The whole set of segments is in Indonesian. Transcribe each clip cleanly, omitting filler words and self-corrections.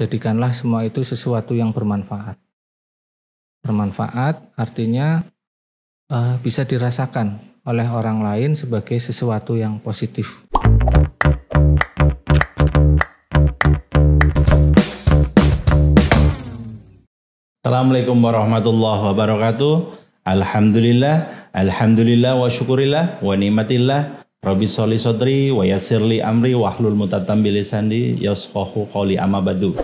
jadikanlah semua itu sesuatu yang bermanfaat. Bermanfaat artinya bisa dirasakan oleh orang lain sebagai sesuatu yang positif. Assalamualaikum warahmatullahi wabarakatuh. Alhamdulillah wa syukurillah wa ni'matillah. Rabbi sholli sodri wa yassirli amri wahlul mutatam bilisani yasfahu qawli amma ba'du.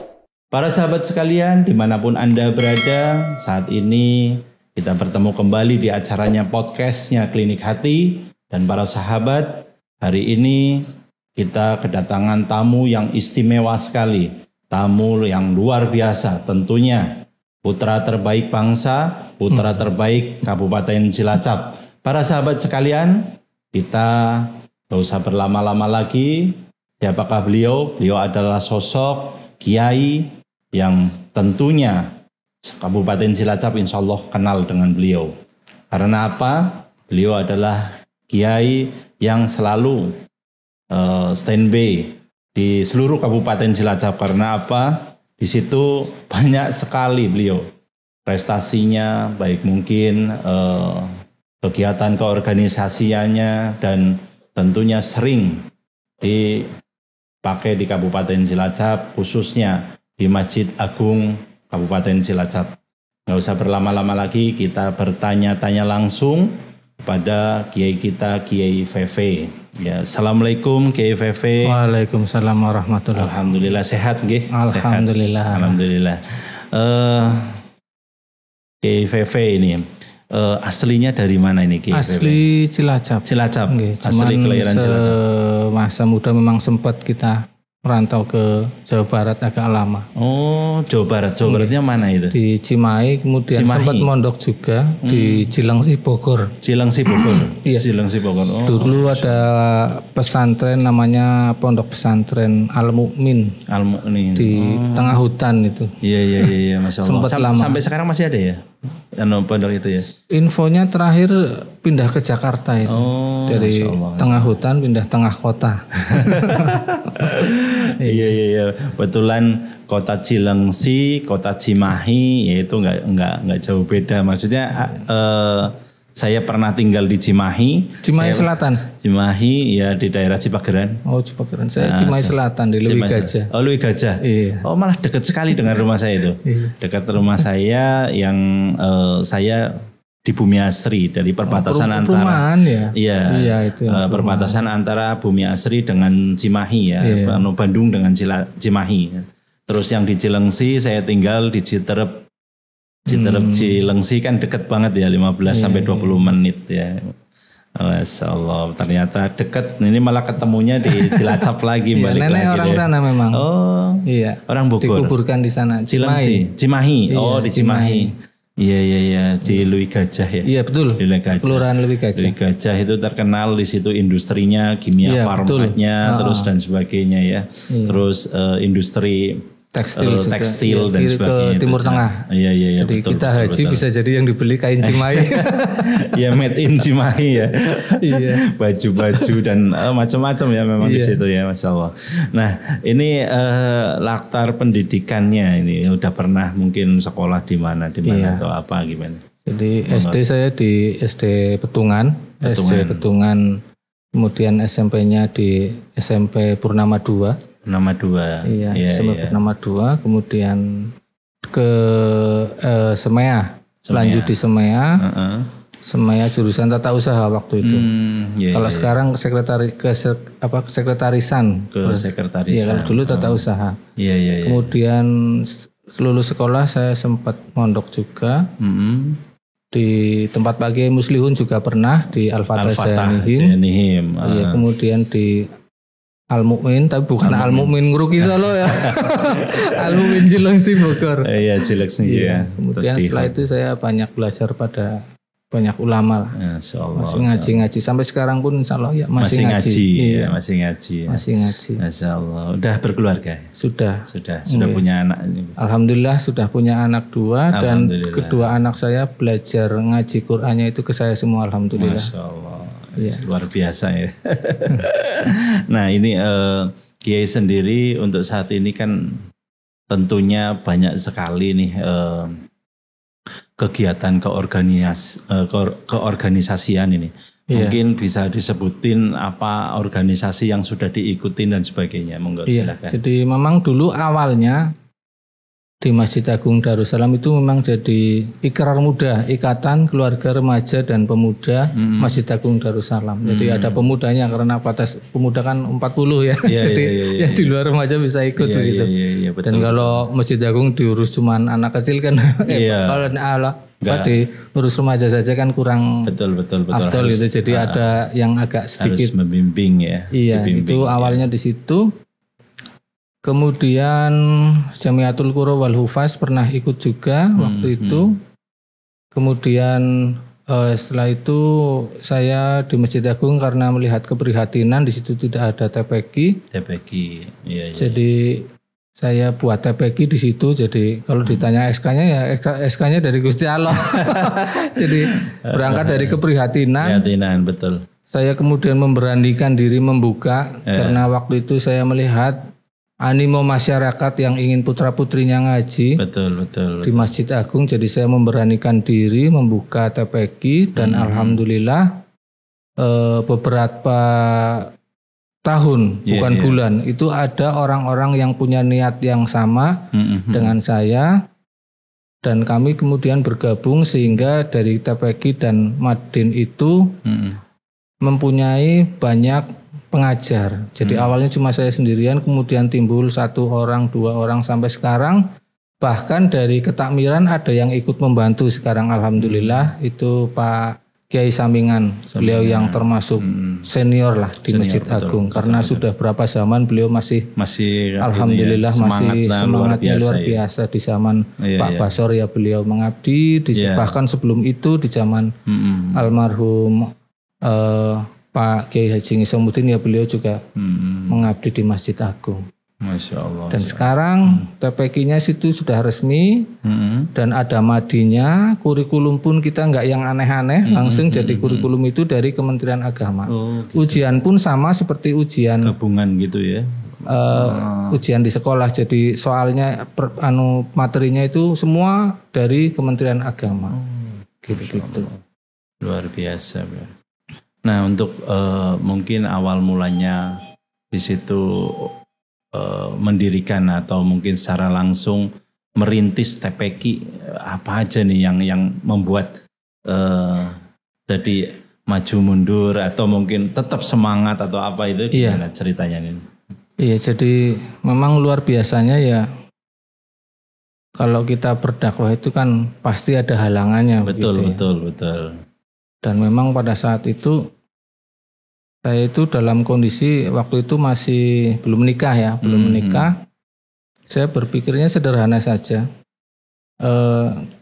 Para sahabat sekalian, dimanapun Anda berada, saat ini kita bertemu kembali di acaranya podcastnya Klinik Hati. Dan para sahabat, hari ini kita kedatangan tamu yang istimewa sekali. Tamu yang luar biasa tentunya. Putra terbaik bangsa, putra terbaik Kabupaten Cilacap. Para sahabat sekalian, kita tidak usah berlama-lama lagi. Siapakah beliau? Beliau adalah sosok kiai yang tentunya Kabupaten Cilacap insya Allah kenal dengan beliau. Karena apa? Beliau adalah kiai yang selalu standby di seluruh Kabupaten Cilacap. Karena apa? Di situ banyak sekali beliau prestasinya, baik mungkin kegiatan keorganisasiannya, dan tentunya sering dipakai di Kabupaten Cilacap, khususnya di Masjid Agung Kabupaten Cilacap. Nggak usah berlama-lama lagi, kita bertanya-tanya langsung kepada kiai kita, Kiai Feve. Ya, assalamualaikum Kiai Feve. Waalaikumsalam warahmatullahi wabarakatuh. Alhamdulillah sehat nggih? Alhamdulillah. Sehat. Alhamdulillah. Kiai Feve ini aslinya dari mana ini Kiai Feve? Asli Cilacap. Cilacap. Okay, Asli kelahiran Cilacap. Masa muda memang sempat kita merantau ke Jawa Barat agak lama. Oh, Jawa Barat. Jawa Baratnya mana itu? Di Cimahi, kemudian sempat mondok juga di Cilengsi Bogor. Cilengsi Bogor. Iya. Cilengsi Bogor. Oh. Dulu ada pesantren namanya Pondok Pesantren Al-Mu'min. Al-Mu'min. Di tengah hutan itu. Iya, Masya Allah. Sempat lama. Sampai sekarang masih ada ya? Pondok itu ya? Infonya terakhir pindah ke Jakarta itu. Oh, dari tengah hutan pindah tengah kota. Iya. Kebetulan kota Cilengsi, kota Cimahi, yaitu nggak jauh beda. Maksudnya saya pernah tinggal di Cimahi. Selatan. Cimahi ya di daerah Cipageran. Oh, Cipageran. Saya Cimahi Selatan di Lewi Gajah. Oh, Lewi Gajah. Iya. Oh, malah dekat sekali dengan rumah saya itu. Iya. Dekat rumah saya yang saya di Bumi Asri, dari perbatasan antara itu perbatasan antara Bumi Asri dengan Cimahi ya. Iya. Bandung dengan Cimahi. Terus yang di Cilengsi saya tinggal di Citerep. Cilengsi kan deket banget ya, 15 sampai 20 menit ya. Masya Allah, ternyata deket. Ini malah ketemunya di Cilacap lagi. Balik nenek lagi orang sana memang. Oh, iya. Orang Bogor. Dikuburkan di sana. Cimahi. Oh, di Cimahi. Iya, di Lewi Gajah ya. Iya betul. Di Lewi Gajah. Kelurahan Lewi Gajah. Lewi Gajah itu terkenal di situ industrinya, kimia farmanya, terus dan sebagainya ya. Iya. Terus industri tekstil dan sebagainya. Ke Timur Tengah. Iya. Jadi betul, kita haji bisa jadi yang dibeli kain Cimahi. Ya made in Cimahi ya. Iya. Baju-baju dan macam-macam ya memang di situ ya, Masya Allah. Nah ini latar pendidikannya ini udah pernah mungkin sekolah di mana atau apa gimana? Jadi SD saya di SD Petungan. SD Petungan. Kemudian SMP-nya di SMP Purnama 2. Purnama 2. Iya, SMP Purnama 2, kemudian ke Semea. Lanjut di Semea. Semea jurusan tata usaha waktu itu. Kalau sekarang sekretarisan. Iya, kalau dulu tata usaha. Iya. Kemudian lulus sekolah saya sempat mondok juga. Di tempat Pak Kiai Muslihun juga pernah di Al-Fatah Jainihim. Iya, kemudian di Al-Mu'min, tapi bukan Al-Mu'min Nguruki Solo ya. Al-Mu'min Cilengsi Bogor. Iya, Cilengsi ya. Kemudian setelah itu saya banyak belajar pada banyak ulama lah. Masih ngaji-ngaji sampai sekarang pun insya Allah ya masih ngaji. Iya. Masih ngaji. Masya Allah. Udah berkeluarga? Sudah punya anak? Alhamdulillah sudah punya anak 2 dan kedua anak saya belajar ngaji Qur'annya itu ke saya semua, alhamdulillah. Masya Allah. Luar biasa ya. Nah ini Kiai sendiri untuk saat ini kan tentunya banyak sekali nih kegiatan keorganisasian ini. Mungkin bisa disebutin apa organisasi yang sudah diikutin dan sebagainya. Monggo silakan. Jadi memang dulu awalnya di Masjid Agung Darussalam itu memang jadi Ikrar Muda, Ikatan Keluarga Remaja dan Pemuda Masjid Agung Darussalam. Jadi ada pemudanya karena batas pemuda kan 40 ya. Jadi yang di luar remaja bisa ikut gitu. Betul, dan kalau Masjid Agung diurus cuman anak kecil kan kalau diurus remaja saja kan kurang betul afdol gitu. Jadi ada yang agak sedikit harus membimbing ya. Iya, itu awalnya di situ. Kemudian Jamiatul Qura wal Hufaz pernah ikut juga waktu itu. Kemudian setelah itu saya di Masjid Agung karena melihat keprihatinan di situ tidak ada TPQ. Iya. Jadi saya buat TPQ di situ. Jadi kalau ditanya SK-nya ya SK-nya dari Gusti Allah. Jadi berangkat dari keprihatinan. Betul. Saya kemudian memberanikan diri membuka karena waktu itu saya melihat animo masyarakat yang ingin putra-putrinya ngaji betul. di Masjid Agung. Jadi saya memberanikan diri membuka TPQ dan alhamdulillah beberapa tahun bukan bulan itu ada orang-orang yang punya niat yang sama dengan saya dan kami kemudian bergabung sehingga dari TPQ dan Madin itu mempunyai banyak pengajar. Jadi awalnya cuma saya sendirian, kemudian timbul 1 orang, 2 orang sampai sekarang. Bahkan dari ketakmiran ada yang ikut membantu sekarang alhamdulillah itu Pak Kiai Samingan. Beliau yang termasuk senior lah di Masjid Agung karena sudah berapa zaman beliau masih alhamdulillah masih semangatnya luar biasa di zaman Pak Basor ya beliau mengabdi. Bahkan sebelum itu di zaman almarhum Pak Kiai Haji Ngisomuddin ya beliau juga mengabdi di Masjid Agung. Masya Allah. Dan sekarang TPQ-nya situ sudah resmi dan ada madinya. Kurikulum pun kita nggak yang aneh-aneh, langsung jadi kurikulum itu dari Kementerian Agama. Gitu. Ujian pun sama seperti ujian gabungan gitu ya. Ujian di sekolah. Jadi soalnya materinya itu semua dari Kementerian Agama. Gitu. Luar biasa. Nah untuk mungkin awal mulanya di situ mendirikan atau mungkin secara langsung merintis TPQ apa aja nih yang membuat jadi maju mundur atau mungkin tetap semangat atau apa itu gimana ceritanya nih? Iya jadi memang luar biasanya ya kalau kita berdakwah itu kan pasti ada halangannya. Betul. Dan memang pada saat itu saya itu dalam kondisi waktu itu masih belum menikah ya, belum menikah. Saya berpikirnya sederhana saja.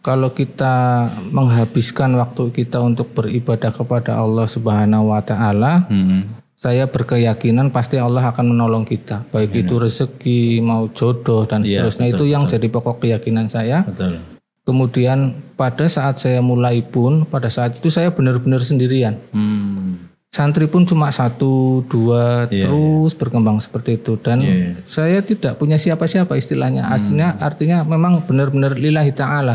Kalau kita menghabiskan waktu kita untuk beribadah kepada Allah Subhanahu wa taala, saya berkeyakinan pasti Allah akan menolong kita. Baik itu rezeki, mau jodoh dan seterusnya. Itu yang jadi pokok keyakinan saya. Betul. Kemudian pada saat saya mulai pun, pada saat itu saya benar-benar sendirian. Santri pun cuma 1, 2 terus berkembang seperti itu dan saya tidak punya siapa-siapa istilahnya. Artinya memang benar-benar lillahi ta'ala.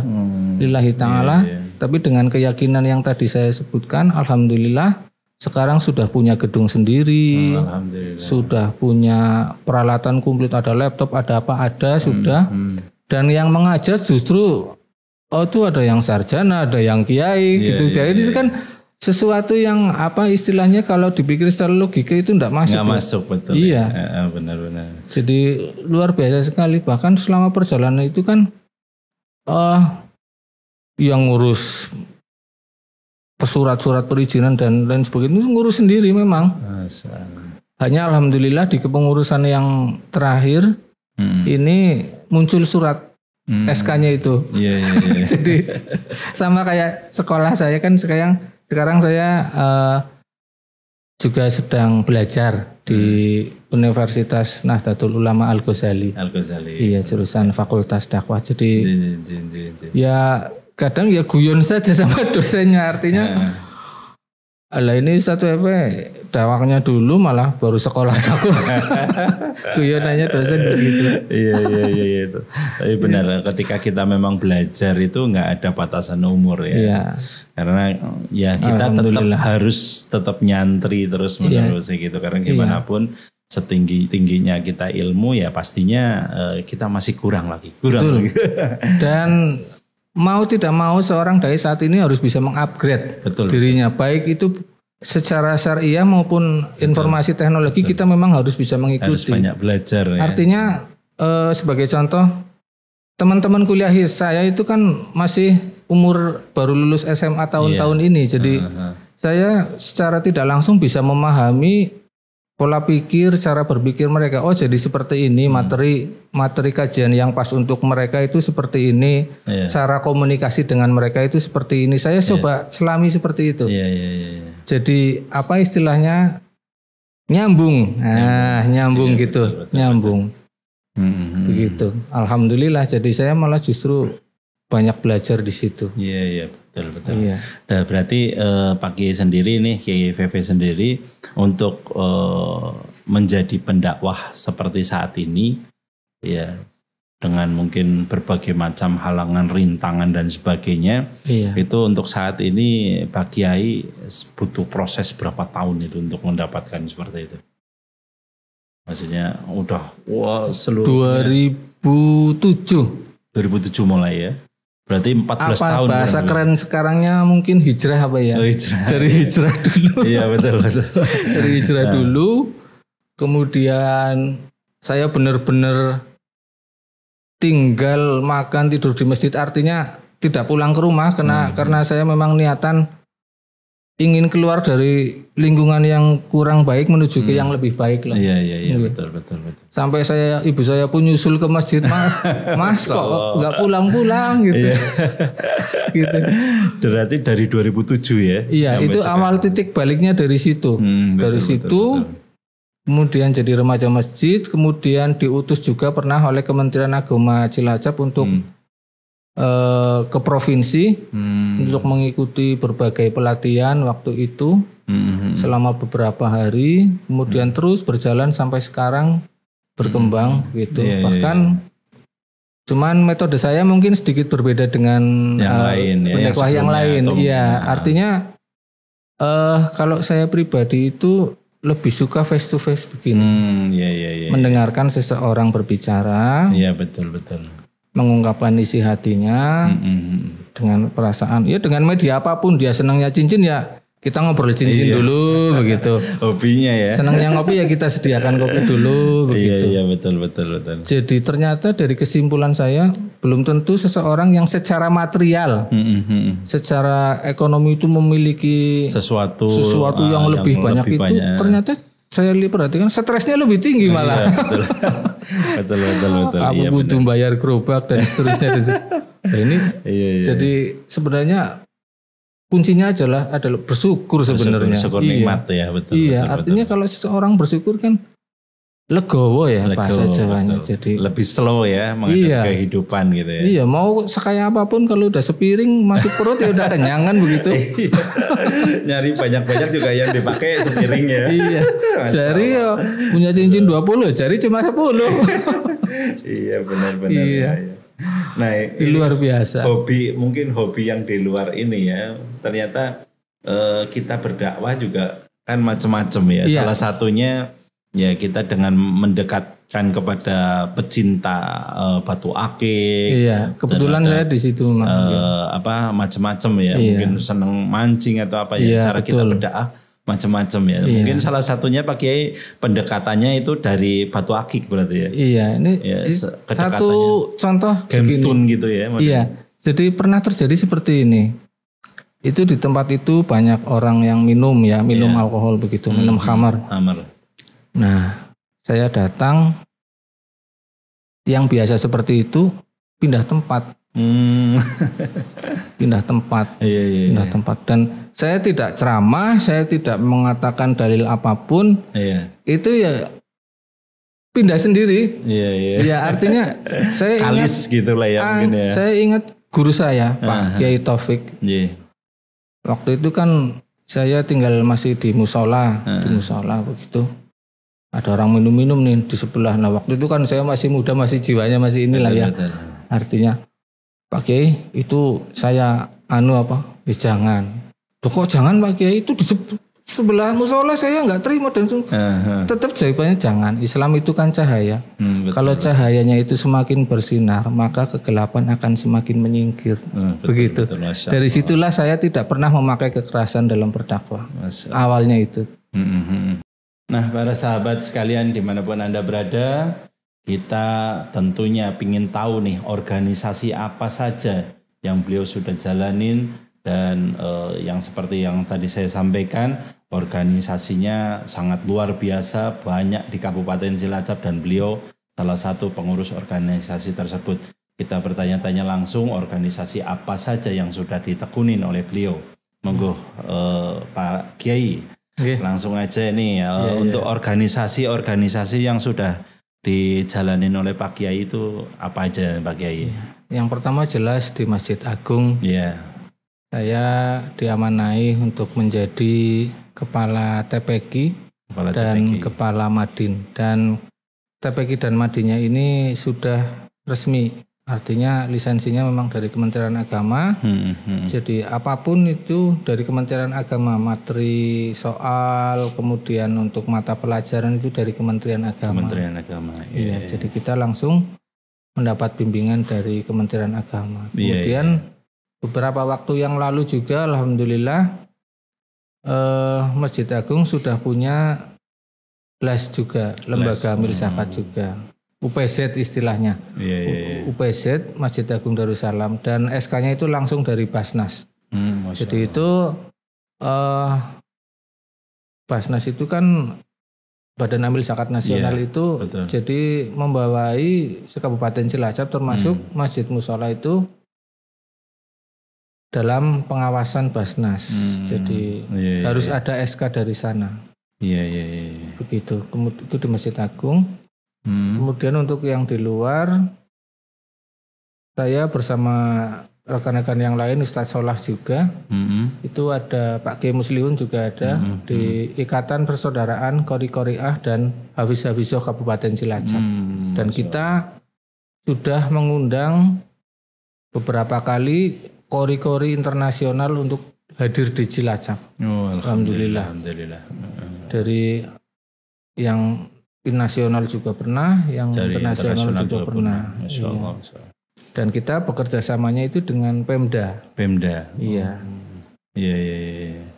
Lillahi ta'ala. Tapi dengan keyakinan yang tadi saya sebutkan, alhamdulillah sekarang sudah punya gedung sendiri. Sudah punya peralatan komplit, ada laptop, ada apa ada sudah. Dan yang mengajar justru itu ada yang sarjana, ada yang kiai gitu. Jadi itu kan sesuatu yang apa istilahnya kalau dipikir secara logika itu enggak masuk. Enggak masuk betul. Iya. Benar-benar. Jadi luar biasa sekali. Bahkan selama perjalanan itu kan yang ngurus surat-surat perizinan dan lain sebagainya itu ngurus sendiri memang. Hanya alhamdulillah di kepengurusan yang terakhir ini muncul surat SK-nya itu. Jadi sama kayak sekolah saya kan sekarang saya juga sedang belajar di Universitas Nahdlatul Ulama Al-Ghazali. Iya, jurusan Fakultas Dakwah. Jadi ya kadang ya guyon saja sama dosennya, artinya Lah ini satu dawaknya dulu malah baru sekolah aku. Guyonannya dosen begitu. Iya itu. Tapi benar ketika kita memang belajar itu nggak ada batasan umur ya. Iya. Karena ya kita tetap nyantri terus menerus gitu. Karena gimana pun setinggi-tingginya kita ilmu ya pastinya kita masih kurang lagi. Dan mau tidak mau seorang dai saat ini harus bisa mengupgrade dirinya. Baik itu secara syariah maupun informasi teknologi kita memang harus bisa mengikuti. Harus banyak belajar ya. Artinya sebagai contoh teman-teman kuliah saya itu kan masih umur baru lulus SMA tahun-tahun ini. Jadi saya secara tidak langsung bisa memahami pola pikir, cara berpikir mereka. Oh jadi seperti ini materi kajian yang pas untuk mereka itu seperti ini. Cara komunikasi dengan mereka itu seperti ini. Saya coba selami seperti itu. Jadi apa istilahnya nyambung. Nah nyambung gitu. Betul. Nyambung. Begitu. Alhamdulillah jadi saya malah justru banyak belajar di situ. Iya betul. Iya. Nah, berarti Pak Kiai sendiri nih, Kiai VV sendiri untuk menjadi pendakwah seperti saat ini, ya dengan mungkin berbagai macam halangan, rintangan dan sebagainya, itu untuk saat ini Pak Kiai butuh proses berapa tahun itu untuk mendapatkan seperti itu? Maksudnya udah seluruh 2007 mulai ya. Berarti 14 tahun. Bahasa keren sekarangnya mungkin hijrah apa ya? Hijrah. Dari hijrah dulu. Iya betul. Dari hijrah dulu. Kemudian saya benar-benar tinggal makan tidur di masjid. Artinya tidak pulang ke rumah karena saya memang niatan ingin keluar dari lingkungan yang kurang baik menuju ke yang lebih baik lah. Iya betul. Sampai ibu saya pun nyusul ke masjid, Mas kok nggak pulang-pulang gitu. Gitu. Berarti dari 2007 ya? Iya itu sekarang. Awal titik baliknya dari situ. Betul. Kemudian jadi remaja masjid, kemudian diutus juga pernah oleh Kementerian Agama Cilacap untuk ke provinsi untuk mengikuti berbagai pelatihan waktu itu selama beberapa hari, kemudian terus berjalan sampai sekarang berkembang gitu. Bahkan cuman metode saya mungkin sedikit berbeda dengan pendakwah yang lain. Iya, artinya kalau saya pribadi itu lebih suka face to face begini. Mendengarkan seseorang berbicara. Iya betul. Mengungkapkan isi hatinya dengan perasaan. Ya dengan media apapun, dia senangnya cincin ya kita ngobrol cincin dulu begitu. Hobinya ya. Senangnya ngopi ya kita sediakan kopi dulu begitu. Iya betul. Jadi ternyata dari kesimpulan saya belum tentu seseorang yang secara material, secara ekonomi itu memiliki sesuatu yang lebih banyak itu ternyata saya perhatikan stresnya lebih tinggi malah. Betul. Aku butuh bayar gerobak dan seterusnya. Nah, ini jadi sebenarnya kuncinya adalah bersyukur sebenarnya. Bersyukur nikmat ya betul. Iya, artinya kalau seseorang bersyukur kan legowo ya bahasa Jawanya. Jadi lebih slow ya menghadapi kehidupan gitu ya. Iya, mau sekaya apapun kalau udah sepiring masuk perut ya udah kenyang kan begitu. Nyari banyak-banyak juga yang dipakai sepiring ya. Iya. Jari ya punya cincin 20, jari cuma 10. Iya benar. Iya. Nah, ini luar biasa. Mungkin hobi yang di luar ini ya. Ternyata kita berdakwah juga kan macam-macam ya. Iya. Salah satunya ya kita dengan mendekatkan kepada pecinta batu akik. Iya, kebetulan saya di situ macam-macam ya. Mungkin senang mancing atau apa ya. Cara betul. Kita berdakwah macam-macam ya. Mungkin salah satunya Pak Kiai pendekatannya itu dari batu akik berarti ya. Iya, ini satu contoh gemstone gitu ya. Maksudnya. Iya. Jadi pernah terjadi seperti ini. Itu di tempat itu banyak orang yang minum alkohol begitu, minum khamar. Nah, saya datang yang biasa seperti itu pindah tempat. Pindah tempat. Pindah tempat dan saya tidak ceramah, saya tidak mengatakan dalil apapun. Itu ya pindah sendiri. Ya artinya saya kalis gitulah ya mungkin ya. Saya ingat guru saya Pak Kiai Taufik. Waktu itu kan saya tinggal masih di musola, begitu. Ada orang minum-minum nih di sebelah. Nah waktu itu kan saya masih muda, masih jiwanya masih inilah ya. Artinya Pak Kiai itu saya jangan. Loh kok jangan Pak Kiai, itu di sebelah musola saya nggak terima dan tetap jawabannya jangan. Islam itu kan cahaya. Kalau cahayanya itu semakin bersinar, maka kegelapan akan semakin menyingkir. Begitu. Dari situlah saya tidak pernah memakai kekerasan dalam berdakwah. Awalnya itu. Nah, para sahabat sekalian dimanapun Anda berada, kita tentunya ingin tahu nih organisasi apa saja yang beliau sudah jalanin dan yang seperti yang tadi saya sampaikan, organisasinya sangat luar biasa, banyak di Kabupaten Cilacap dan beliau salah satu pengurus organisasi tersebut. Kita bertanya-tanya langsung organisasi apa saja yang sudah ditekunin oleh beliau. Monggo Pak Kiai. Langsung aja nih untuk organisasi-organisasi yang sudah dijalanin oleh Pak Kiai itu apa aja Pak Kiai? Yang pertama jelas di Masjid Agung. Saya diamanai untuk menjadi kepala TPQ dan kepala Madin. Dan TPQ dan Madinnya ini sudah resmi. Artinya lisensinya memang dari Kementerian Agama. Jadi apapun itu dari Kementerian Agama, materi, soal, kemudian untuk mata pelajaran itu dari Kementerian Agama. Kementerian Agama. Iya, jadi kita langsung mendapat bimbingan dari Kementerian Agama. Kemudian beberapa waktu yang lalu juga alhamdulillah Masjid Agung sudah punya LAS juga, lembaga amil zakat juga. UPZ istilahnya, UPZ Masjid Agung Darussalam, dan SK-nya itu langsung dari Basnas. Jadi itu Basnas itu kan Badan Amil Zakat Nasional itu, betul. Jadi membawai sekabupaten Cilacap termasuk Masjid Musola itu dalam pengawasan Basnas. Jadi harus ada SK dari sana. Begitu. Kemudian itu di Masjid Agung. Kemudian untuk yang di luar, saya bersama rekan-rekan yang lain, Ustadz Solah juga, itu ada Pak Kiai Muslihun juga ada di Ikatan Persaudaraan Qori-Qoriah dan Hafiz-Hafizoh Kabupaten Cilacap. Dan kita sudah mengundang beberapa kali Qori-Qori internasional untuk hadir di Cilacap. Alhamdulillah. Dari yang nasional juga pernah, yang internasional juga pernah. Masya Allah. Dan kita bekerja samanya itu dengan Pemda. Iya.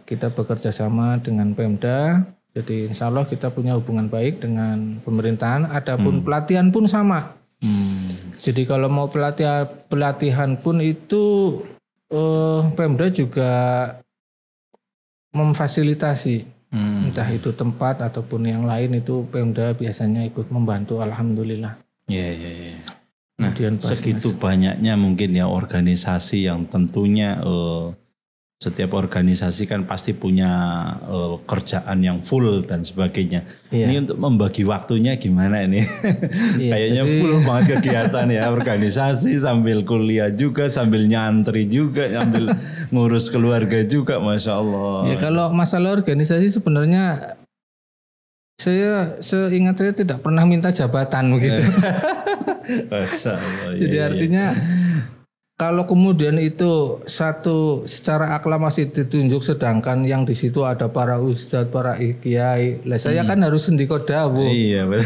Kita bekerja sama dengan Pemda. Jadi insya Allah kita punya hubungan baik dengan pemerintahan. Adapun pelatihan pun sama. Jadi kalau mau pelatihan pun itu Pemda juga memfasilitasi. Entah itu tempat ataupun yang lain itu Pemda biasanya ikut membantu, alhamdulillah. Nah, segitu banyaknya mungkin ya organisasi yang tentunya setiap organisasi kan pasti punya kerjaan yang full dan sebagainya. Ini untuk membagi waktunya gimana ini? Kayaknya full banget kegiatan ya, organisasi sambil kuliah juga, sambil nyantri juga, sambil ngurus keluarga juga, Masya Allah. Ya kalau masalah organisasi sebenarnya saya seingat saya tidak pernah minta jabatan begitu. Masya Allah. Jadi artinya kalau kemudian itu satu secara aklamasi ditunjuk, sedangkan yang di situ ada para ustadz, para kiai, lah saya kan harus sendiko dawuh. Iya betul.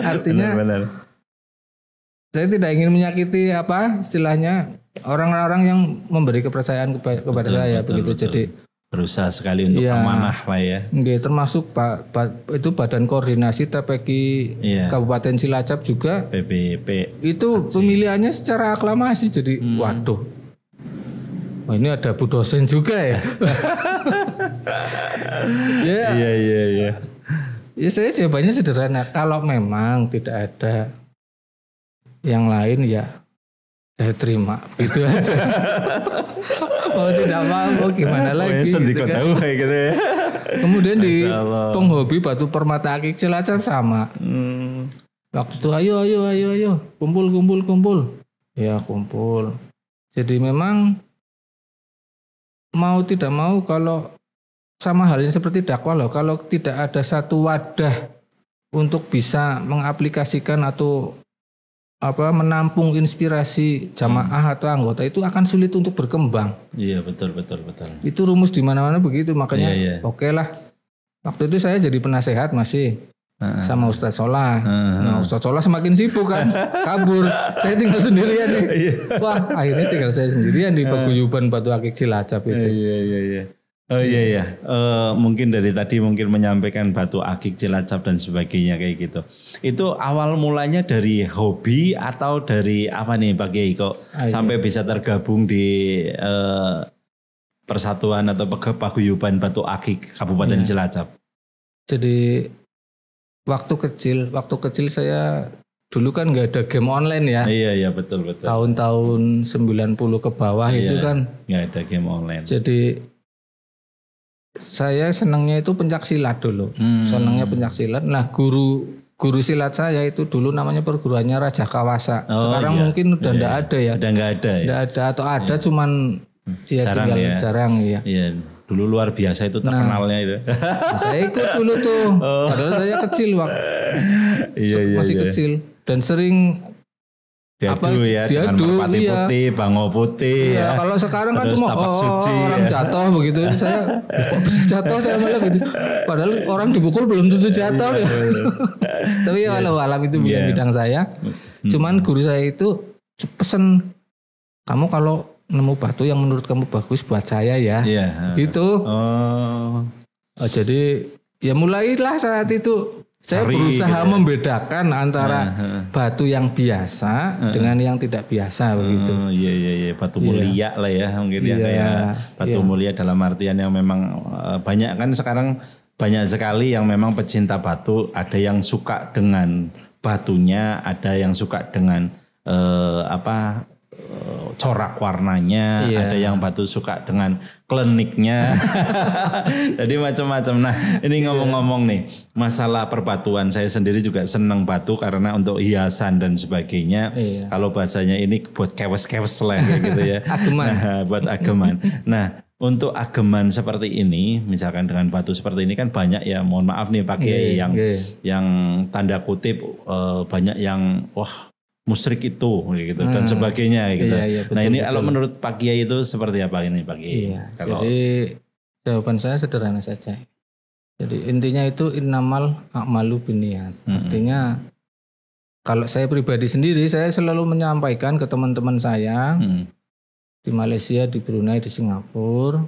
Artinya benar. Saya tidak ingin menyakiti istilahnya orang-orang yang memberi kepercayaan kepada saya begitu. Betul. Jadi berusaha sekali untuk amanah lah ya. Termasuk itu Badan Koordinasi TPQ Kabupaten Cilacap juga. PPP. Itu pemilihannya secara aklamasi. Jadi waduh. Wah, ini ada Bu dosen juga ya. Iya. Ya saya jawabannya sederhana. Kalau memang tidak ada yang lain ya saya terima, gitu aja. Oh tidak mau gimana lagi gitu kan. Kayak gitu ya. Kemudian di penghobi batu permata akik Cilacap sama. Waktu itu ayo kumpul. Ya kumpul. Jadi memang mau tidak mau kalau sama halnya seperti dakwah loh, kalau tidak ada satu wadah untuk bisa mengaplikasikan atau menampung inspirasi jamaah atau anggota itu akan sulit untuk berkembang. Iya, betul. Itu rumus di mana-mana begitu, makanya oke lah. Waktu itu saya jadi penasehat masih sama Ustadz Solah. Nah, Ustadz Solah semakin sibuk kan, kabur. Saya tinggal sendirian nih. Wah, akhirnya tinggal saya sendirian di paguyuban Batu Akik Cilacap itu. Iya. Oh iya. Mungkin dari tadi menyampaikan Batu Akik Cilacap dan sebagainya kayak gitu. Itu awal mulanya dari hobi atau dari apa nih Pak Kiai kok sampai bisa tergabung di persatuan atau paguyuban Batu Akik Kabupaten Cilacap? Jadi waktu kecil saya dulu kan nggak ada game online ya. Iya betul. Tahun-tahun 90 ke bawah itu kan nggak ada game online. Jadi saya senangnya itu pencaksilat dulu. Senangnya pencaksilat. Nah, guru silat saya itu dulu namanya perguruannya Raja Kawasa. Sekarang mungkin udah enggak ada ya. Udah enggak ada ya. Enggak ada atau ada cuman jarang ya. Iya. Dulu luar biasa itu terkenalnya itu. Saya ikut dulu tuh. Padahal saya kecil waktu. Masih kecil dan sering diadu dengan merpati putih, bango putih. Iya, kalau sekarang kan cuma orang jatuh begitu. Saya kok bisa jatuh saya malah gitu. Padahal orang dipukul belum tentu jatuh. Tapi walau alam itu bukan bidang saya. Cuman guru saya itu pesen, kamu kalau nemu batu yang menurut kamu bagus buat saya ya. Gitu. Jadi ya mulailah saat itu. Saya berusaha membedakan antara batu yang biasa dengan yang tidak biasa begitu. Iya. Batu mulia lah ya mungkin kayak batu mulia dalam artian yang memang banyak kan sekarang banyak sekali yang memang pecinta batu. Ada yang suka dengan batunya, ada yang suka dengan corak warnanya, ada yang batu suka dengan kliniknya. Jadi macam-macam. Nah, ini ngomong-ngomong nih, masalah perbatuan, saya sendiri juga senang batu karena untuk hiasan dan sebagainya. Kalau bahasanya ini buat kewes-kewes lah gitu ya. Ageman. Nah, buat ageman. Nah, untuk ageman seperti ini, misalkan dengan batu seperti ini kan banyak ya, mohon maaf nih Pak Kiai yang tanda kutip banyak yang musyrik itu gitu dan sebagainya gitu. Betul, nah ini kalau menurut Pak Kiai itu seperti apa ini Pak Kiai? Jadi jawaban saya sederhana saja. Jadi intinya itu innamal a'malu binniyat. Artinya kalau saya pribadi sendiri saya selalu menyampaikan ke teman-teman saya di Malaysia, di Brunei, di Singapura.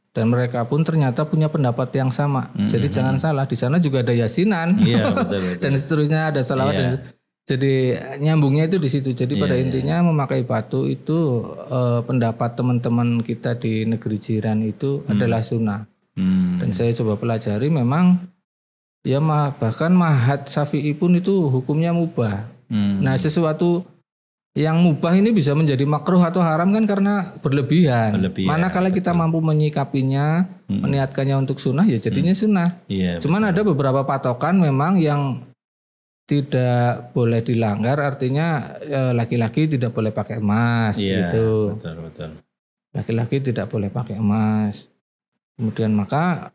Dan mereka pun ternyata punya pendapat yang sama. Jadi jangan salah, di sana juga ada yasinan. Betul. Dan seterusnya ada salawat dan jadi nyambungnya itu di situ. Jadi pada intinya memakai batu itu pendapat teman-teman kita di negeri jiran itu adalah sunnah. Dan saya coba pelajari memang ya bahkan Mahat Syafi'i pun itu hukumnya mubah. Nah sesuatu yang mubah ini bisa menjadi makruh atau haram kan karena berlebihan. Manakala kita mampu menyikapinya, meniatkannya untuk sunnah ya jadinya sunnah. Cuman ada beberapa patokan memang yang tidak boleh dilanggar, artinya laki-laki tidak boleh pakai emas gitu. Betul. Laki-laki tidak boleh pakai emas. Kemudian maka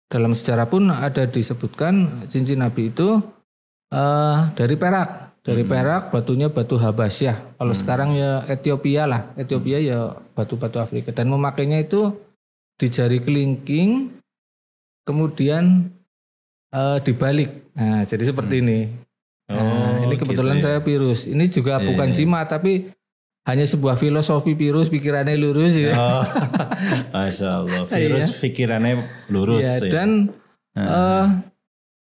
dalam sejarah pun ada disebutkan cincin Nabi itu dari perak. Dari perak, batunya batu Habasyah. Kalau sekarang ya Ethiopia lah. Ethiopia ya batu-batu Afrika. Dan memakainya itu di jari kelingking, kemudian dibalik. Nah, jadi seperti ini. Ini kebetulan saya Pirus. Ini juga bukan jimat, tapi hanya sebuah filosofi Pirus, pikirannya lurus ya. Masya Allah. Pirus pikirannya lurus. Dan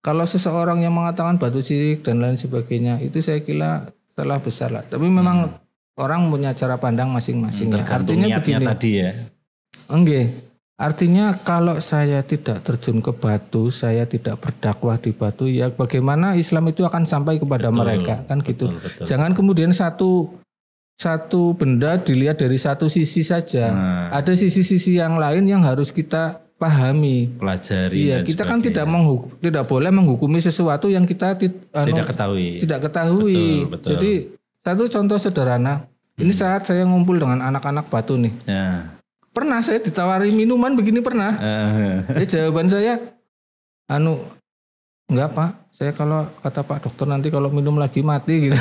kalau seseorang yang mengatakan batu syirik dan lain sebagainya, itu saya kira salah besar lah. Tapi memang orang punya cara pandang masing-masing. Artinya begini. Tadi ya. Artinya kalau saya tidak terjun ke batu, saya tidak berdakwah di batu, ya bagaimana Islam itu akan sampai kepada mereka kan gitu. Betul. Jangan kemudian satu benda dilihat dari satu sisi saja. Ada sisi-sisi yang lain yang harus kita pahami, pelajari. Kita kan tidak boleh menghukumi sesuatu yang kita tidak ketahui. Betul. Jadi satu contoh sederhana. Ini saat saya ngumpul dengan anak-anak batu nih. Pernah saya ditawari minuman begini pernah. Jawaban saya, enggak Pak, saya kalau kata Pak dokter nanti kalau minum lagi mati gitu.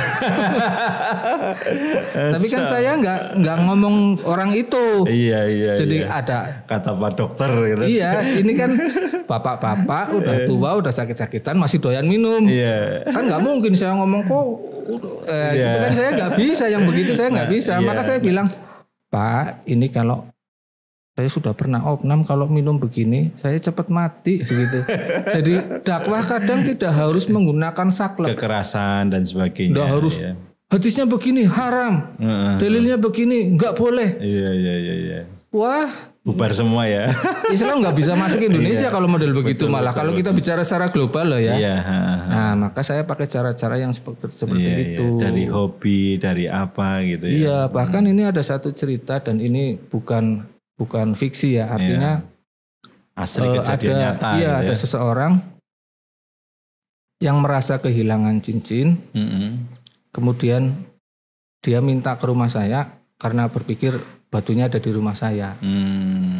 Tapi kan saya enggak ngomong orang itu. Iya. Jadi ada kata Pak dokter gitu. Iya, ini kan bapak-bapak udah tua, udah sakit-sakitan masih doyan minum. Iya. Kan nggak mungkin saya ngomong kok. Itu kan saya nggak bisa yang begitu saya nggak bisa. Maka saya bilang, Pak, ini kalau saya sudah pernah opnam kalau minum begini saya cepat mati begitu. Jadi dakwah kadang tidak harus menggunakan saklek, kekerasan dan sebagainya. Tidak harus hadisnya begini haram, dalilnya begini nggak boleh. Iya. Wah, bubar semua ya. Islam nggak bisa masuk Indonesia kalau model begitu. Malah kalau kita bicara secara global loh ya. Iya. Nah maka saya pakai cara-cara yang seperti itu. Dari hobi, dari apa gitu ya. Iya, bahkan ini ada satu cerita dan ini bukan fiksi ya, artinya asli kejadian nyata. Iya, gitu ada seseorang yang merasa kehilangan cincin, kemudian dia minta ke rumah saya karena berpikir batunya ada di rumah saya,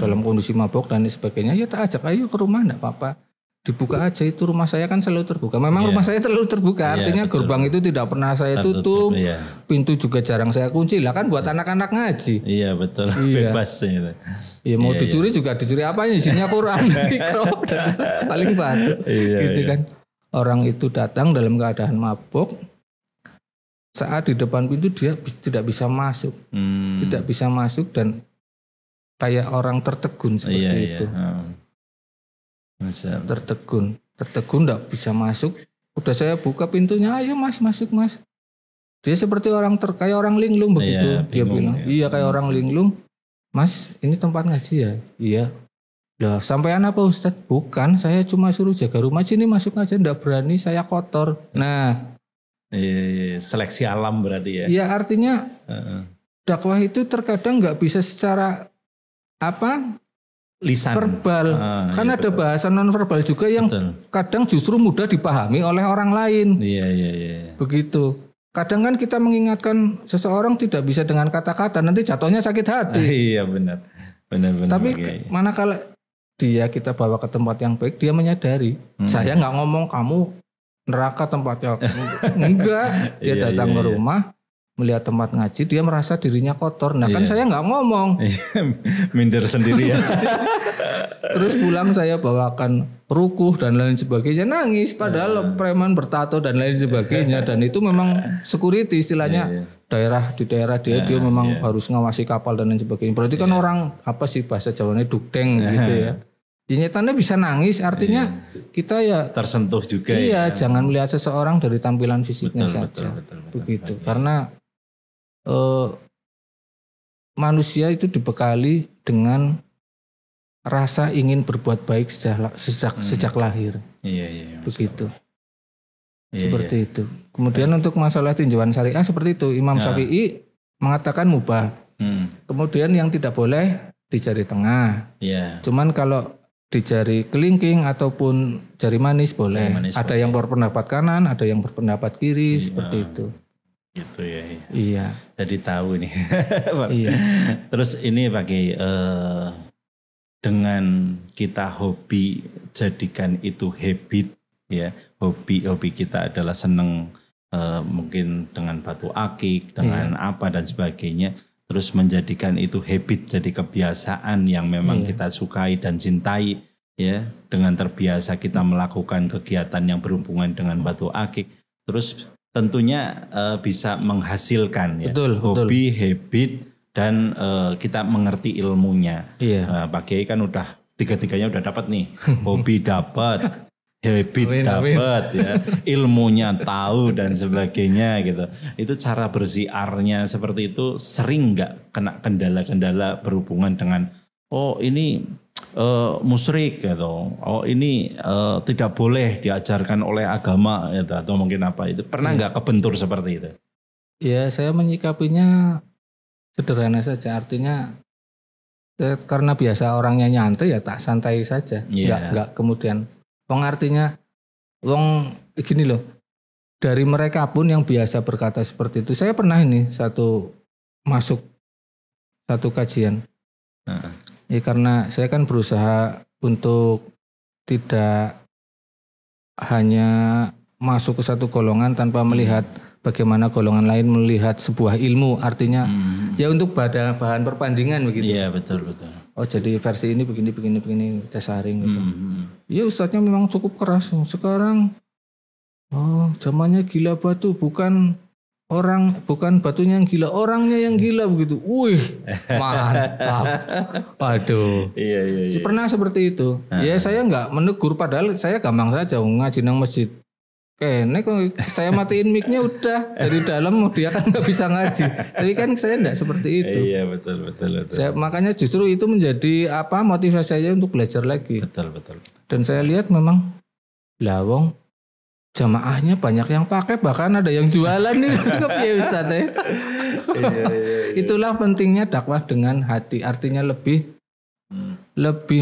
dalam kondisi mabok dan sebagainya. Ya tak ajak ayo ke rumah, enggak apa-apa. Dibuka aja, itu rumah saya kan selalu terbuka. Memang rumah saya selalu terbuka, artinya gerbang itu tidak pernah saya tutup, pintu juga jarang saya kunci. Lah kan buat anak-anak ngaji. Iya betul, bebas gitu. Iya mau dicuri juga dicuri apanya, isinya Quran, mikro, paling batu, gitu kan. Orang itu datang dalam keadaan mabuk. Saat di depan pintu dia tidak bisa masuk, tidak bisa masuk dan kayak orang tertegun seperti itu. Tertegun enggak bisa masuk. Udah saya buka pintunya, ayo Mas masuk Mas. Dia seperti orang kayak orang linglung begitu. Dia bilang, iya kayak orang linglung. Mas, ini tempat ngaji ya? Iya. Lah, sampean apa Ustadz? Bukan, saya cuma suruh jaga rumah sini, masuk aja, enggak berani, saya kotor. Nah, seleksi alam berarti ya. Iya, artinya dakwah itu terkadang enggak bisa secara lisan, verbal, kan ada bahasa non verbal juga yang kadang justru mudah dipahami oleh orang lain. Iya. Begitu. Kadang kan kita mengingatkan seseorang tidak bisa dengan kata-kata, nanti jatuhnya sakit hati. Iya benar. Tapi manakala dia kita bawa ke tempat yang baik, dia menyadari. Saya nggak ngomong kamu neraka tempatnya, enggak. Dia datang ke rumah. Melihat tempat ngaji, dia merasa dirinya kotor. Nah kan saya nggak ngomong. Minder sendiri ya. Terus pulang saya bawakan rukuh dan lain sebagainya, nangis. Padahal preman bertato dan lain sebagainya. Dan itu memang security istilahnya. Di daerah dia memang harus ngawasi kapal dan lain sebagainya. Berarti kan orang apa sih bahasa Jawanya dugdeng gitu ya. Nyatanya bisa nangis, artinya kita ya tersentuh juga. Iya, jangan melihat seseorang dari tampilan fisiknya saja. Begitu. Karena manusia itu dibekali dengan rasa ingin berbuat baik sejak lahir. Iya. Begitu. Seperti itu. Kemudian untuk masalah tinjauan syariah seperti itu. Imam Syafi'i mengatakan mubah. Kemudian yang tidak boleh di jari tengah. Cuman kalau di jari kelingking ataupun jari manis boleh. Ada yang berpendapat kanan, ada yang berpendapat kiri, seperti itu. Gitu ya. Iya. Jadi tahu nih. Iya. Terus ini pakai dengan kita hobi jadikan itu habit ya. Hobi kita adalah seneng mungkin dengan batu akik, dengan apa dan sebagainya. Terus menjadikan itu habit jadi kebiasaan yang memang kita sukai dan cintai ya. Dengan terbiasa kita melakukan kegiatan yang berhubungan dengan batu akik. Terus tentunya bisa menghasilkan ya. Hobi, habit dan kita mengerti ilmunya. Pak Kiai kan udah tiga-tiganya udah dapat nih. Hobi dapat, habit dapat ya, ilmunya tahu dan sebagainya gitu. Itu cara bersiarnya seperti itu sering nggak kena kendala-kendala berhubungan dengan ini musyrik gitu. Ini tidak boleh diajarkan oleh agama gitu, atau mungkin apa itu. Pernah nggak kebentur seperti itu? Ya, saya menyikapinya sederhana saja. Artinya karena biasa orangnya nyantai ya tak santai saja. Enggak kemudian artinya gini loh. Dari mereka pun yang biasa berkata seperti itu. Saya pernah masuk satu kajian. Ya karena saya kan berusaha untuk tidak hanya masuk ke satu golongan tanpa melihat bagaimana golongan lain melihat sebuah ilmu. Artinya ya untuk bahan perbandingan begitu. Iya betul. Oh jadi versi ini begini kita saring gitu. Iya ustadznya memang cukup keras. Sekarang zamannya gila batu, bukan batunya yang gila, orangnya yang gila begitu. Wih, mantap. Waduh. Iya. Pernah seperti itu. Ya saya nggak menegur, padahal saya gampang saja ngaji nang masjid. Kene kok saya matiin mic-nya udah dari dalam, dia kan nggak bisa ngaji. Tapi kan saya nggak seperti itu. Iya betul. Makanya justru itu menjadi motivasi saya untuk belajar lagi. Betul. Dan saya lihat memang lawong jamaahnya banyak yang pakai, bahkan ada yang jualan nih. Ya Ustaz ya. Iya. Itulah pentingnya dakwah dengan hati. Artinya lebih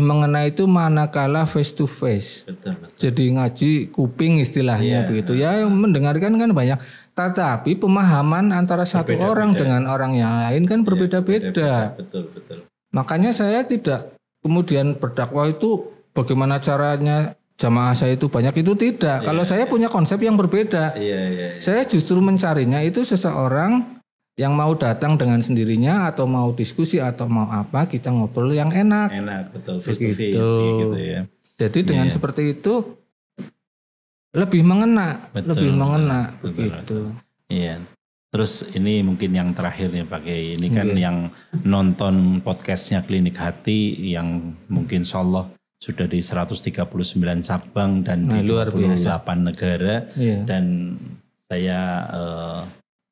mengenai itu manakala face to face. Betul. Jadi ngaji kuping istilahnya begitu. Ya mendengarkan kan banyak. Tetapi pemahaman antara satu orang dengan orang yang lain kan berbeda-beda. Betul. Makanya saya tidak kemudian berdakwah itu bagaimana caranya jamaah saya itu banyak, itu tidak. Kalau saya punya konsep yang berbeda. Saya justru mencarinya itu seseorang yang mau datang dengan sendirinya atau mau diskusi atau mau apa, kita ngobrol yang enak. Betul. Face to face gitu ya. Jadi dengan seperti itu lebih mengena, begitu. Iya. Terus ini mungkin yang terakhir nih Pak Kiai. Ini kan yang nonton podcastnya Klinik Hati yang mungkin insyaallah sudah di 139 cabang dan di 28 negara. Dan saya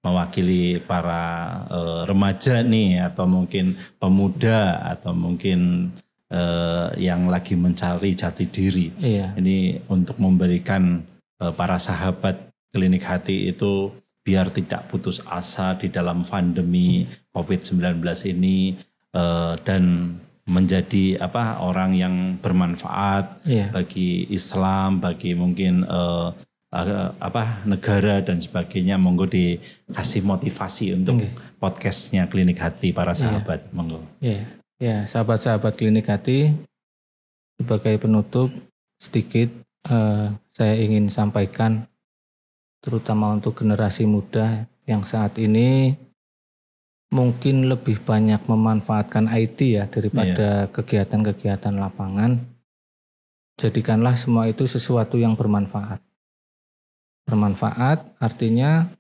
mewakili para remaja nih, atau mungkin pemuda, atau mungkin yang lagi mencari jati diri. Ini untuk memberikan para sahabat Klinik Hati itu biar tidak putus asa di dalam pandemi COVID-19 ini, dan menjadi orang yang bermanfaat bagi Islam, bagi mungkin negara dan sebagainya. Monggo dikasih motivasi untuk podcastnya Klinik Hati para sahabat. Monggo. Ya, sahabat-sahabat Klinik Hati, sebagai penutup sedikit saya ingin sampaikan, terutama untuk generasi muda yang saat ini mungkin lebih banyak memanfaatkan IT ya daripada kegiatan-kegiatan lapangan. Jadikanlah semua itu sesuatu yang bermanfaat. Bermanfaat artinya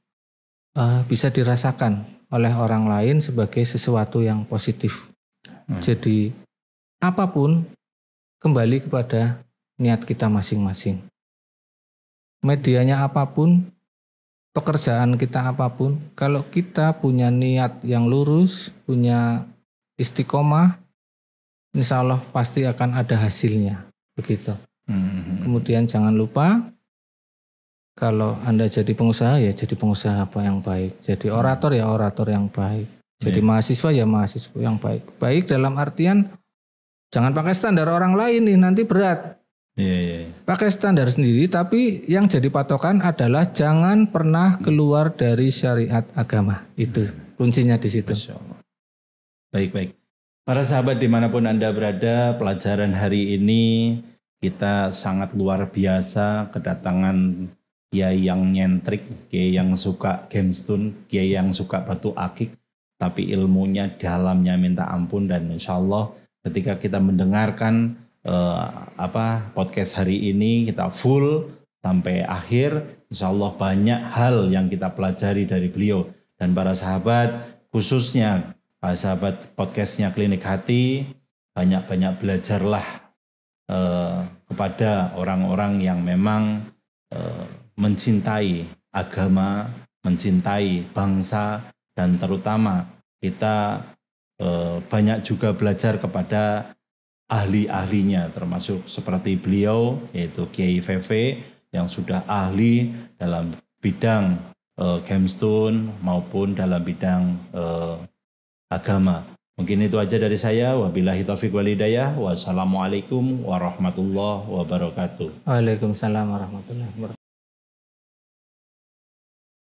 bisa dirasakan oleh orang lain sebagai sesuatu yang positif. Jadi apapun kembali kepada niat kita masing-masing. Medianya apapun, pekerjaan kita apapun, kalau kita punya niat yang lurus, punya istiqomah, insya Allah pasti akan ada hasilnya. Begitu. Kemudian jangan lupa, kalau Anda jadi pengusaha ya jadi pengusaha yang baik. Jadi orator ya orator yang baik. Jadi mahasiswa ya mahasiswa yang baik. Baik dalam artian jangan pakai standar orang lain nih, nanti berat. Pakai standar sendiri, tapi yang jadi patokan adalah jangan pernah keluar dari syariat agama. Itu kuncinya di situ. Baik. Para sahabat dimanapun Anda berada, pelajaran hari ini kita sangat luar biasa. Kedatangan kiai yang nyentrik, kiai yang suka gemstone, kiai yang suka batu akik, tapi ilmunya dalamnya minta ampun. Dan insya Allah ketika kita mendengarkan podcast hari ini, kita full sampai akhir, insya Allah banyak hal yang kita pelajari dari beliau. Dan para sahabat, khususnya para sahabat podcastnya Klinik Hati, banyak-banyak belajarlah kepada orang-orang yang memang mencintai agama, mencintai bangsa, dan terutama kita banyak juga belajar kepada ahli-ahlinya, termasuk seperti beliau, yaitu Kiai VV yang sudah ahli dalam bidang gemstone maupun dalam bidang agama. Mungkin itu aja dari saya. Wabillahi taufiq wal hidayah. Wassalamualaikum warahmatullahi wabarakatuh. Waalaikumsalam warahmatullahi wabarakatuh.